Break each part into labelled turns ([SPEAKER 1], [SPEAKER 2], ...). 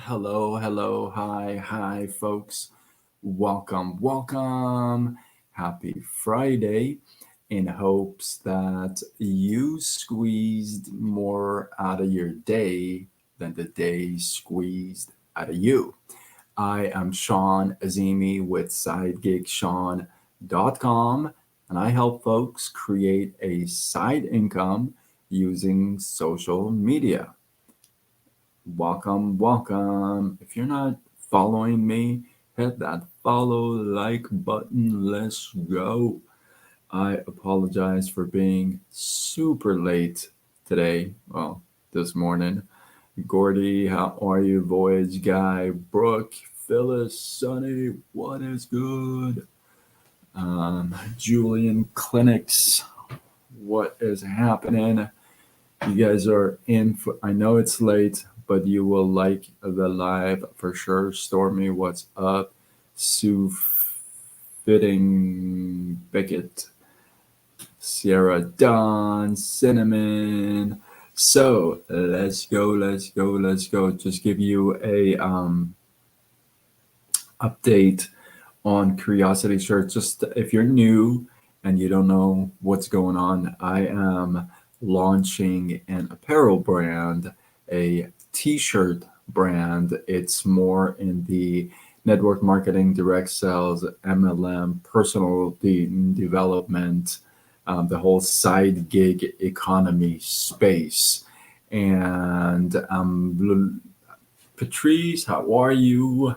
[SPEAKER 1] Hi, folks. Welcome. Happy Friday. In hopes that you squeezed more out of your day than the day squeezed out of you. I am Sean Azimi with SideGigSean.com, and I help folks create a side income using social media. Welcome. If you're not following me, hit that follow like button. Let's go. I apologize for being super late today. Well, this morning. Gordy, how are you? Voyage guy, Brooke, Phyllis, Sunny, what is good? Julian Clinics, what is happening? You guys are in for, I know it's late, but you will like the live for sure. Stormy, what's up? Sue Fitting Bickett, Sierra Dawn, Cinnamon. So let's go. Just give you a update on Curiosity Shirt. Just if you're new and you don't know what's going on, I am launching an apparel brand, a t-shirt brand. It's more in the network marketing, direct sales, MLM, personal development, the whole side gig economy space. And Patrice, how are you?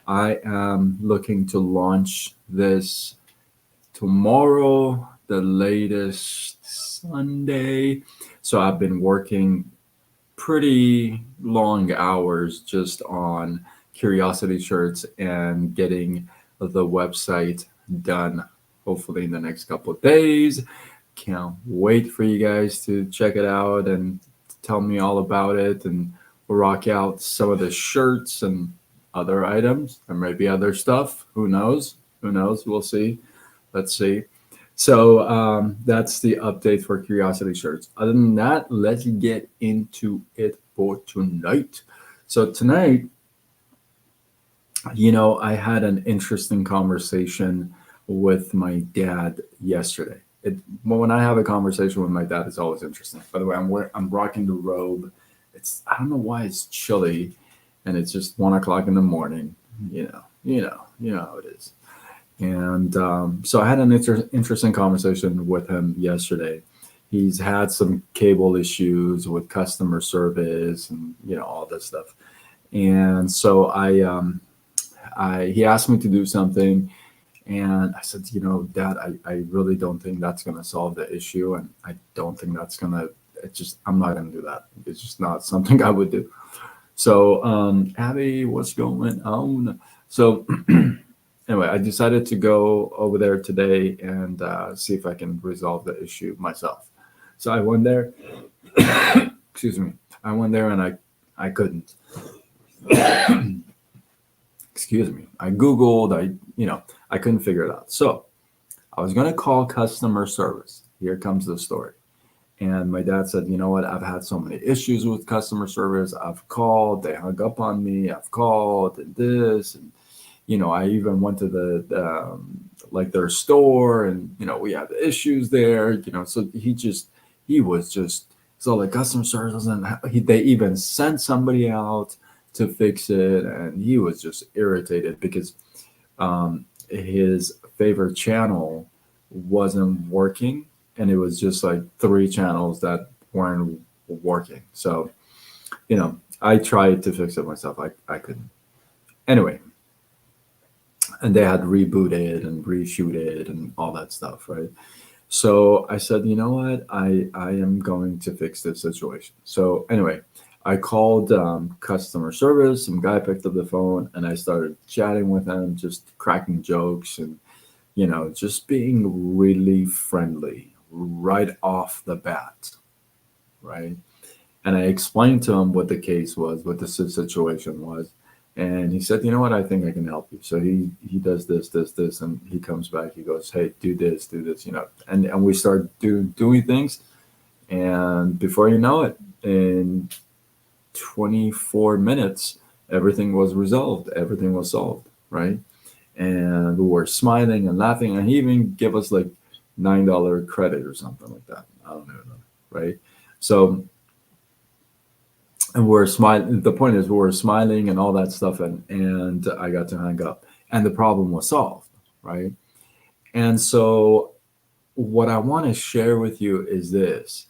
[SPEAKER 1] I am looking to launch this tomorrow, the latest Sunday. So I've been working pretty long hours just on Curiosity Shirts and getting the website done, hopefully in the next couple of days. Can't wait for you guys to check it out and tell me all about it and rock out some of the shirts and other items. There might be other stuff. Who knows? Who knows? We'll see. Let's see. So that's the update for Curiosity Shirts. Other than that, let's get into it for tonight. So tonight, I had an interesting conversation with my dad yesterday. When I have a conversation with my dad, it's always interesting. By the way, I'm rocking the robe. I don't know why it's chilly, and it's just 1 o'clock in the morning. You know how it is. And so I had an interesting conversation with him yesterday. He's had some cable issues with customer service and all this stuff. And so he asked me to do something, and I said, Dad, I really don't think that's going to solve the issue, and I don't think that's going to. I'm not going to do that. It's just not something I would do. So, Abby, what's going on? So. Anyway, I decided to go over there today and see if I can resolve the issue myself. So I went there. Excuse me. I went there and I couldn't. Excuse me. I Googled. I couldn't figure it out. So I was gonna call customer service. Here comes the story. And my dad said, you know what? I've had so many issues with customer service. I've called. They hung up on me. I've called and this and I even went to like their store and, we had issues there, so he was just, so like customer service doesn't, they even sent somebody out to fix it. And he was just irritated because his favorite channel wasn't working. And it was just like 3 channels that weren't working. So, I tried to fix it myself. I couldn't. Anyway, and they had rebooted and reshoot it and all that stuff, right? So I said, you know what, I am going to fix this situation. So anyway, I called customer service. Some guy picked up the phone, and I started chatting with him, just cracking jokes and just being really friendly right off the bat, right? And I explained to him what the case was, what the situation was. And he said, you know what, I think I can help you. So he does this, and he comes back. He goes, hey, do this, and we start doing things. And before you know it, in 24 minutes, everything was resolved, everything was solved, right? And we were smiling and laughing, and he even gave us like $9 credit or something like that. I don't even know, right? So, and we're smiling. The point is, we were smiling and all that stuff, and I got to hang up, and the problem was solved, right? And so, what I want to share with you is this: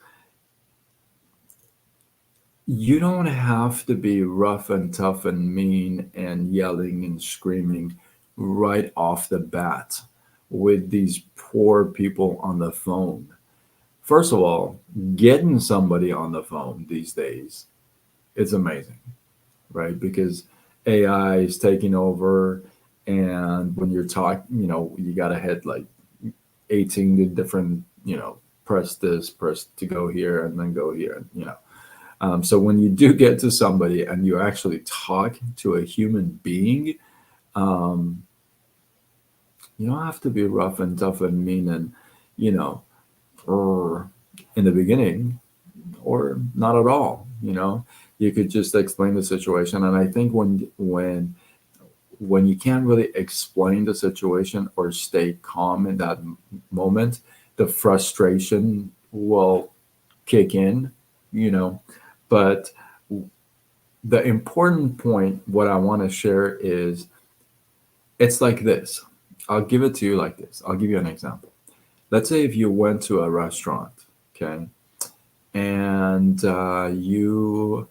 [SPEAKER 1] you don't have to be rough and tough and mean and yelling and screaming right off the bat with these poor people on the phone. First of all, getting somebody on the phone these days, it's amazing, right? Because AI is taking over, and when you're talking, you got to hit like 18 different, press this, press to go here, and then go here. So when you do get to somebody and you actually talk to a human being, um, you don't have to be rough and tough and mean and, you know, or in the beginning, or not at all. You could just explain the situation. And I think when you can't really explain the situation or stay calm in that moment, the frustration will kick in, you know. But the important point, what I want to share is it's like this. I'll give it to you like this. I'll give you an example. Let's say if you went to a restaurant, okay, and you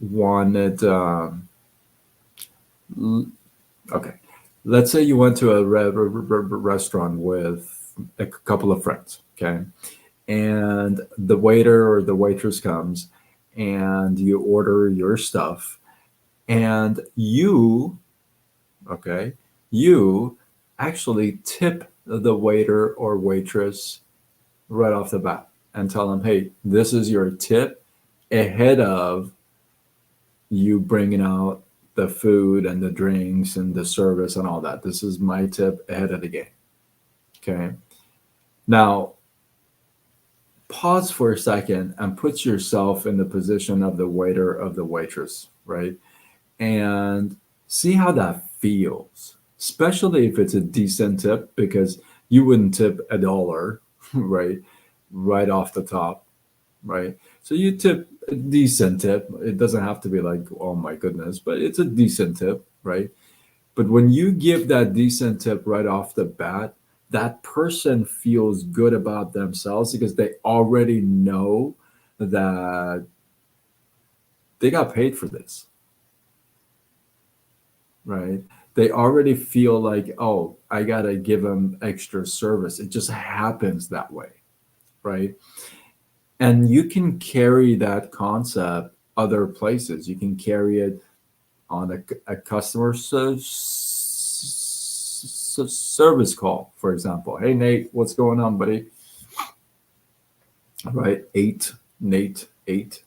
[SPEAKER 1] wanted, okay, let's say you went to a restaurant with a couple of friends, okay, and the waiter or the waitress comes and you order your stuff, and okay, you actually tip the waiter or waitress right off the bat and tell them, hey, this is your tip ahead of you bringing out the food and the drinks and the service and all that. This is my tip ahead of the game. Okay. Now, pause for a second and put yourself in the position of the waiter, of the waitress, right? And see how that feels, especially if it's a decent tip, because you wouldn't tip $1, right? Right off the top, right? So you tip a decent tip. It doesn't have to be like, oh my goodness, but it's a decent tip, right? But when you give that decent tip right off the bat, that person feels good about themselves because they already know that they got paid for this, right? They already feel like, oh, I got to give them extra service. It just happens that way, right? And you can carry that concept other places. You can carry it on a customer service call, for example. Hey, Nate, what's going on, buddy? Right, Nate, eight.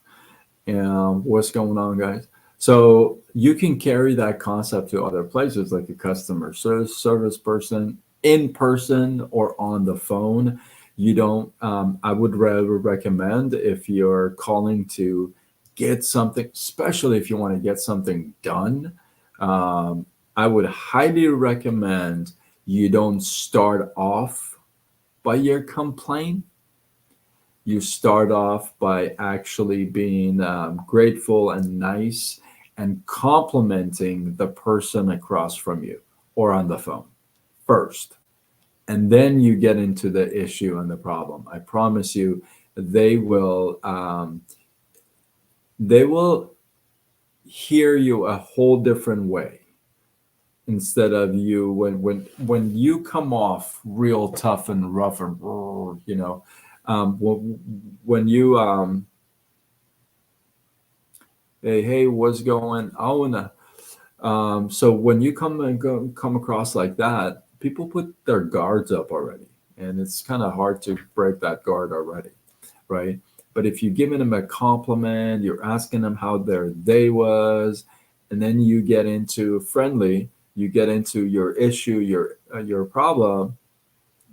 [SPEAKER 1] And what's going on, guys? So you can carry that concept to other places, like a customer service person, in person or on the phone. You don't. I would rather recommend, if you're calling to get something, especially if you want to get something done. Um, I would highly recommend you don't start off by your complaint. You start off by actually being grateful and nice and complimenting the person across from you or on the phone first. And then you get into the issue and the problem. I promise you, they will um, they will hear you a whole different way, instead of you when you come off real tough and rough and when you hey, what's going on? So when you come across like that, people put their guards up already, and it's kind of hard to break that guard already, right? But if you're giving them a compliment, you're asking them how their day was, and then you get into friendly, you get into your issue, your problem.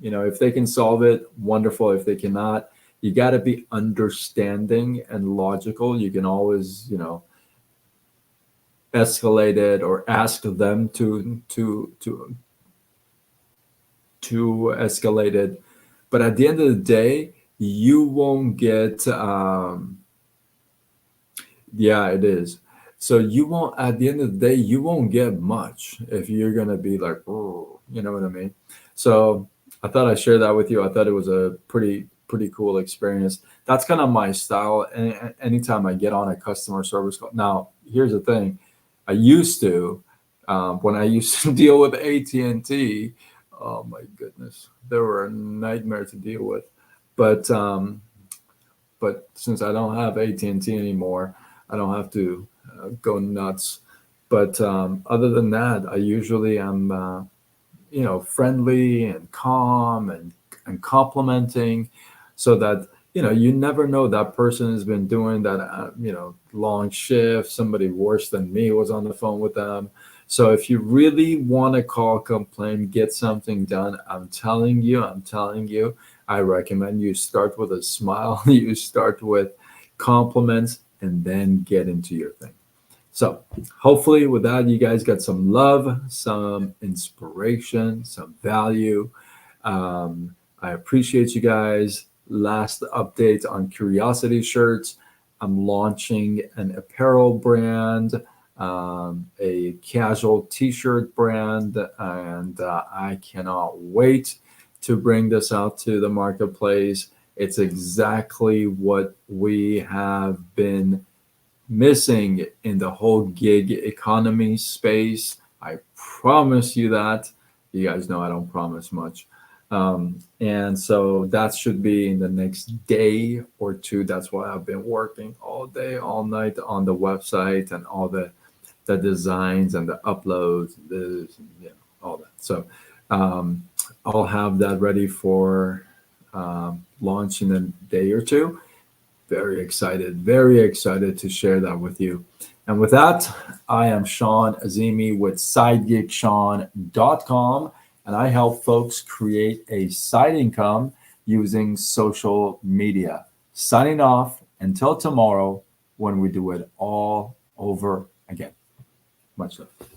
[SPEAKER 1] If they can solve it, wonderful. If they cannot, you got to be understanding and logical. You can always, escalate it or ask them to escalate it. But at the end of the day, you won't get yeah, it is. So you won't, at the end of the day, you won't get much if you're gonna be like, oh, you know what I mean? So I thought I'd share that with you. I thought it was a pretty cool experience. That's kind of my style. And anytime I get on a customer service call. Now, here's the thing. I used to, when I used to deal with AT&T, oh my goodness, they were a nightmare to deal with. But since I don't have AT&T anymore, I don't have to go nuts. But other than that, I usually am, friendly and calm and complimenting, so that you never know, that person has been doing that long shift. Somebody worse than me was on the phone with them. So if you really want to call, complain, get something done, I'm telling you, I recommend you start with a smile. You start with compliments and then get into your thing. So hopefully with that, you guys got some love, some inspiration, some value. I appreciate you guys. Last update on Curiosity Shirts. I'm launching an apparel brand, a casual t-shirt brand, and I cannot wait to bring this out to the marketplace. It's exactly what we have been missing in the whole gig economy space. I promise you that. You guys know I don't promise much. And so that should be in the next day or two. That's why I've been working all day, all night on the website and all the designs and the uploads, all that. So I'll have that ready for launch in a day or two. Very excited to share that with you. And with that, I am Sean Azimi with SideGigSean.com, and I help folks create a side income using social media. Signing off until tomorrow when we do it all over again. Much love.